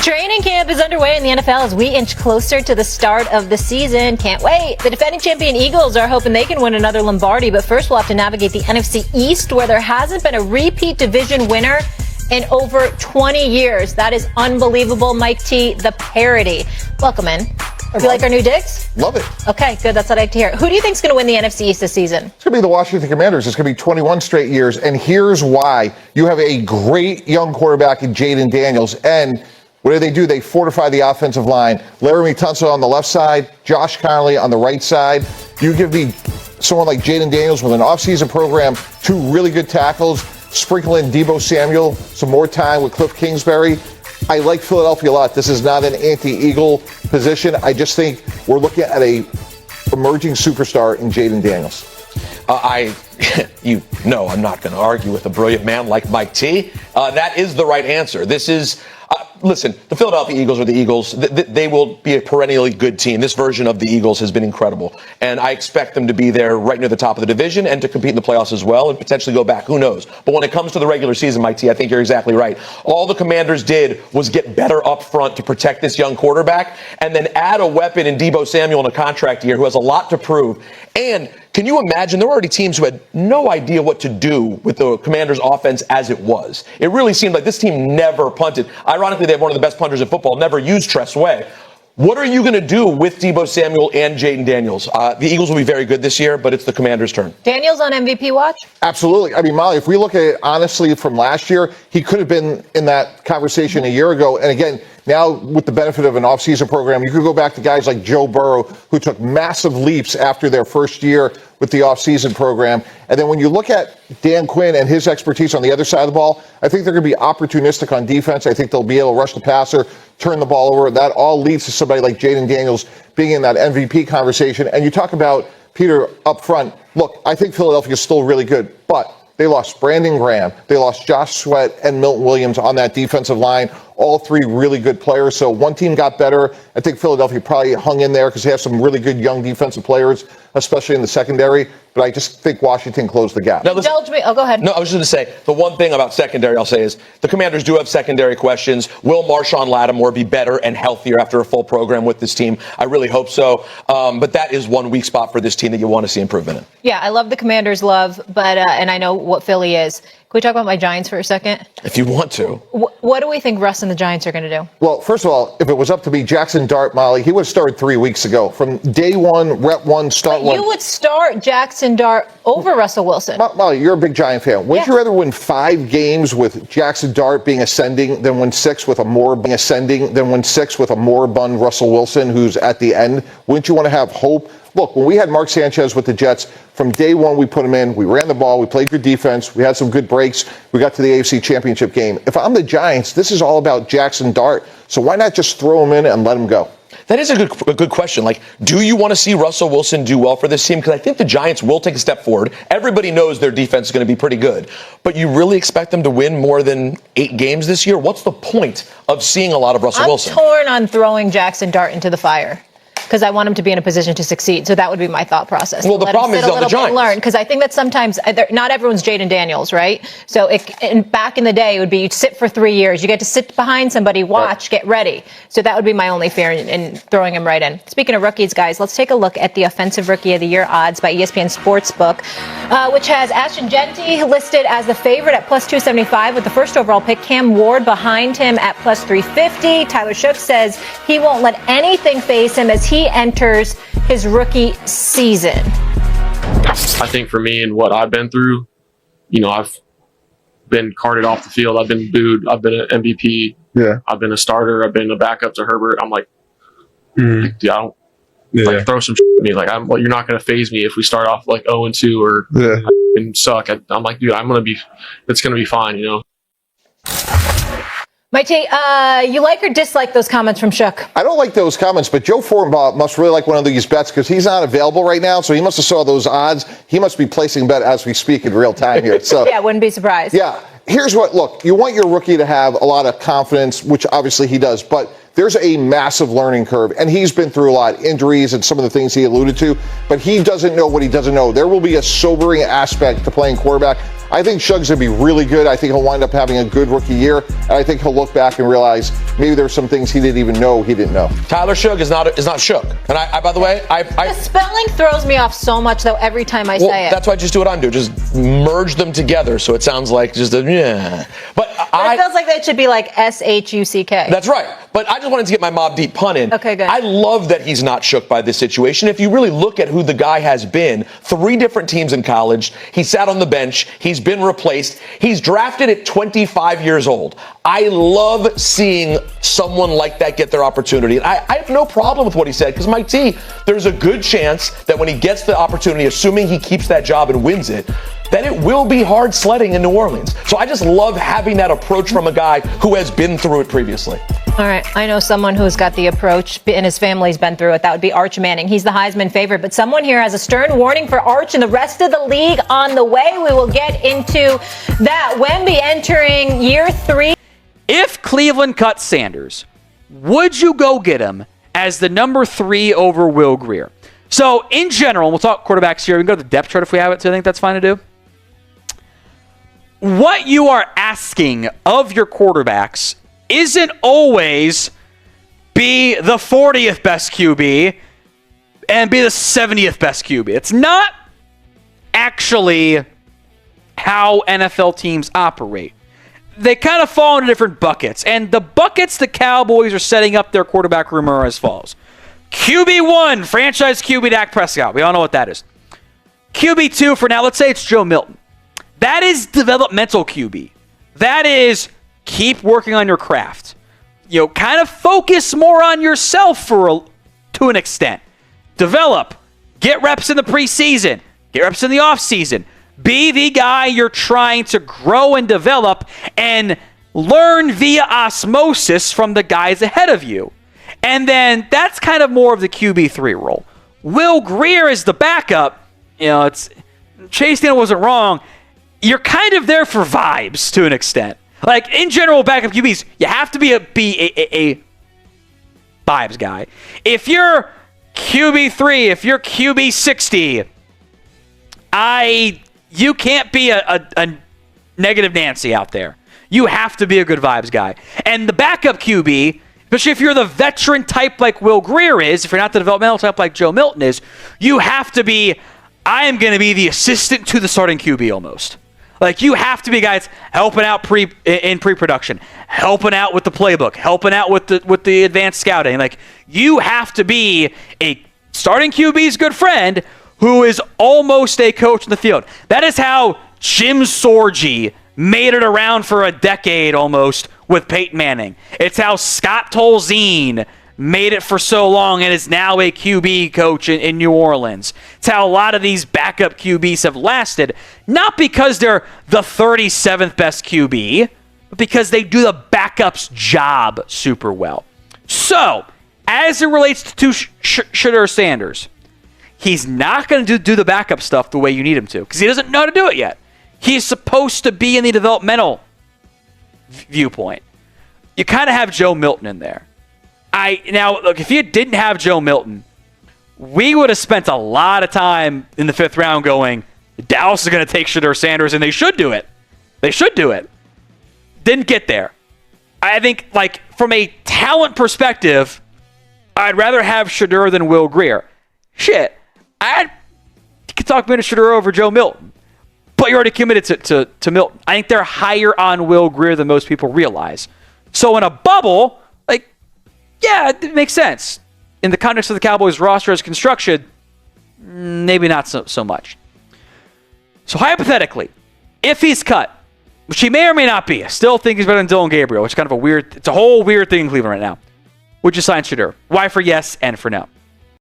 Training camp is underway in the NFL as we inch closer to the start of the season. Can't wait. The defending champion Eagles are hoping they can win another Lombardi, but first we'll have to navigate the NFC East, where there hasn't been a repeat division winner in over 20 years. That is unbelievable. Mike T, the parody. Welcome in. Do you like our new digs? Love it. Okay, good. That's what I like to hear. Who do you think is going to win the NFC East this season? It's going to be the Washington Commanders. It's going to be 21 straight years, and here's why. You have a great young quarterback in Jaden Daniels, and what do? They fortify the offensive line. Laramie Tunsil on the left side, Josh Connolly on the right side. You give me someone like Jaden Daniels with an offseason program, two really good tackles, sprinkle in Deebo Samuel, some more time with Cliff Kingsbury. I like Philadelphia a lot. This is not an anti-Eagle position. I just think we're looking at a emerging superstar in Jaden Daniels. I'm not going to argue with a brilliant man like Mike T. That is the right answer. This is, listen, the Philadelphia Eagles are the Eagles. They will be a perennially good team. This version of the Eagles has been incredible. And I expect them to be there right near the top of the division and to compete in the playoffs as well and potentially go back. Who knows? But when it comes to the regular season, Mike T, I think you're exactly right. All the Commanders did was get better up front to protect this young quarterback and then add a weapon in Deebo Samuel in a contract year who has a lot to prove. And can you imagine, there were already teams who had no idea what to do with the Commanders' offense as it was. It really seemed like this team never punted. Ironically, they have one of the best punters in football, never used Tress Way. What are you going to do with Deebo Samuel and Jaden Daniels? The Eagles will be very good this year, but it's the Commanders' turn. Daniels on MVP watch? Absolutely. I mean, Molly, if we look at it honestly from last year, he could have been in that conversation a year ago. And again, now with the benefit of an offseason program, you could go back to guys like Joe Burrow, who took massive leaps after their first year with the offseason program. And then when you look at Dan Quinn and his expertise on the other side of the ball, I think they're going to be opportunistic on defense. I think they'll be able to rush the passer, turn the ball over. That all leads to somebody like Jaden Daniels being in that MVP conversation. And you talk about Peter up front. Look, I think Philadelphia is still really good, but they lost Brandon Graham. They lost Josh Sweat and Milton Williams on that defensive line. All three really good players. So one team got better. I think Philadelphia probably hung in there because they have some really good young defensive players, especially in the secondary. But I just think Washington closed the gap. Now, indulge me. Oh, go ahead. No, I was just going to say, the one thing about secondary I'll say is the Commanders do have secondary questions. Will Marshawn Lattimore be better and healthier after a full program with this team? I really hope so. But that is one weak spot for this team that you want to see improvement in. Yeah, I love the Commanders' love, but and I know what Philly is. Can we talk about my Giants for a second? If you want to. What do we think Russ and the Giants are going to do? Well, first of all, if it was up to me, Jackson Dart, Molly, he would have started 3 weeks ago. From day one, rep one, start one. You would start Jackson Dart over Russell Wilson. Molly, you're a big Giant fan. Wouldn't you rather win 5 games with Jackson Dart being ascending than win 6 with a moribund Russell Wilson who's at the end? Wouldn't you want to have hope? Look, when we had Mark Sanchez with the Jets, from day one we put him in, we ran the ball, we played good defense, we had some good breaks, we got to the AFC Championship game. If I'm the Giants, this is all about Jackson Dart, so why not just throw him in and let him go? That is a good question. Like, do you want to see Russell Wilson do well for this team? Because I think the Giants will take a step forward. Everybody knows their defense is going to be pretty good. But you really expect them to win more than 8 games this year? What's the point of seeing a lot of Russell Wilson? I'm torn on throwing Jackson Dart into the fire, because I want him to be in a position to succeed. So that would be my thought process. Well, the problem is the Giants learn, because I think that sometimes not everyone's Jaden Daniels, right? So back in the day, it would be you'd sit for 3 years. You get to sit behind somebody, watch, get ready. So that would be my only fear in throwing him right in. Speaking of rookies, guys, let's take a look at the Offensive Rookie of the Year odds by ESPN Sportsbook, which has Ashton Genty listed as the favorite at plus 275 with the first overall pick. Cam Ward behind him at plus 350. Tyler Shook says he won't let anything face him as he enters his rookie season. I think for me and what I've been through, I've been carted off the field. I've been booed. I've been an MVP. Yeah. I've been a starter. I've been a backup to Herbert. I'm like, dude, I don't throw some shit at me. Like, you're not going to phase me if we start off like 0-2 or and suck. I'm like, dude, it's going to be fine, Mike T, you like or dislike those comments from Shook? I don't like those comments, but Joe Fortenbaugh must really like one of these bets because he's not available right now, so he must have saw those odds. He must be placing a bet as we speak in real time here. So yeah, wouldn't be surprised. Yeah. Here's look, you want your rookie to have a lot of confidence, which obviously he does, but there's a massive learning curve, and he's been through a lot, injuries and some of the things he alluded to, but he doesn't know what he doesn't know. There will be a sobering aspect to playing quarterback I think Shug's going to be really good. I think he'll wind up having a good rookie year. And I think he'll look back and realize maybe there's some things he didn't even know he didn't know. Tyler Shug is not Shug. And I by the way, The spelling throws me off so much, though, every time I say it. That's why I just do what I'm doing. Just merge them together so it sounds like just a, yeah. But it feels like that should be like SHUCK. That's right. But I just wanted to get my Mob Deep pun in. Okay, good. I love that he's not shook by this situation. If you really look at who the guy has been, 3 different teams in college, he sat on the bench, he's been replaced, he's drafted at 25 years old. I love seeing someone like that get their opportunity. And I have no problem with what he said, because Mike T, there's a good chance that when he gets the opportunity, assuming he keeps that job and wins it, that it will be hard sledding in New Orleans. So I just love having that approach from a guy who has been through it previously. All right. I know someone who's got the approach and his family's been through it. That would be Arch Manning. He's the Heisman favorite. But someone here has a stern warning for Arch and the rest of the league on the way. We will get into that. Wemby entering year 3. If Cleveland cuts Sanders, would you go get him as the number 3 over Will Grier? So in general, we'll talk quarterbacks here. We can go to the depth chart if we have it, so I think that's fine to do. What you are asking of your quarterbacks isn't always be the 40th best QB and be the 70th best QB. It's not actually how NFL teams operate. They kind of fall into different buckets. And the buckets the Cowboys are setting up their quarterback room are as follows. QB1, franchise QB Dak Prescott. We all know what that is. QB2 for now, let's say it's Joe Milton. That is developmental QB. That is keep working on your craft. You know, kind of focus more on yourself to an extent. Develop. Get reps in the preseason. Get reps in the offseason. Be the guy you're trying to grow and develop and learn via osmosis from the guys ahead of you. And then that's kind of more of the QB3 role. Will Grier is the backup. You know, it's Chase Daniel wasn't wrong. You're kind of there for vibes to an extent. Like, in general, backup QBs, you have to be a vibes guy. If you're QB3, if you're QB60, you can't be a negative Nancy out there. You have to be a good vibes guy. And the backup QB, especially if you're the veteran type like Will Grier is, if you're not the developmental type like Joe Milton is, you have to be, I am going to be the assistant to the starting QB almost. Like, you have to be guys helping out in pre-production, helping out with the playbook, helping out with the advanced scouting. Like, you have to be a starting QB's good friend who is almost a coach in the field. That is how Jim Sorgi made it around for a decade almost with Peyton Manning. It's how Scott Tolzien made it for so long and is now a QB coach in New Orleans. It's how a lot of these backup QBs have lasted, not because they're the 37th best QB, but because they do the backup's job super well. So, as it relates to Shedeur Sanders, he's not going to do the backup stuff the way you need him to, because he doesn't know how to do it yet. He's supposed to be in the developmental viewpoint. You kind of have Joe Milton in there. Now, look, if you didn't have Joe Milton, we would have spent a lot of time in the 5th round going, Dallas is going to take Shedeur Sanders, and they should do it. They should do it. Didn't get there. I think, like, from a talent perspective, I'd rather have Shedeur than Will Grier. Shit. I could talk me to Shedeur over Joe Milton, but you're already committed to Milton. I think they're higher on Will Grier than most people realize. So in a bubble, like, yeah, it makes sense. In the context of the Cowboys roster as construction, maybe not so much. So hypothetically, if he's cut, which he may or may not be, I still think he's better than Dylan Gabriel, which is kind of it's a whole weird thing in Cleveland right now. Would you sign Shedeur? Why for yes and for no?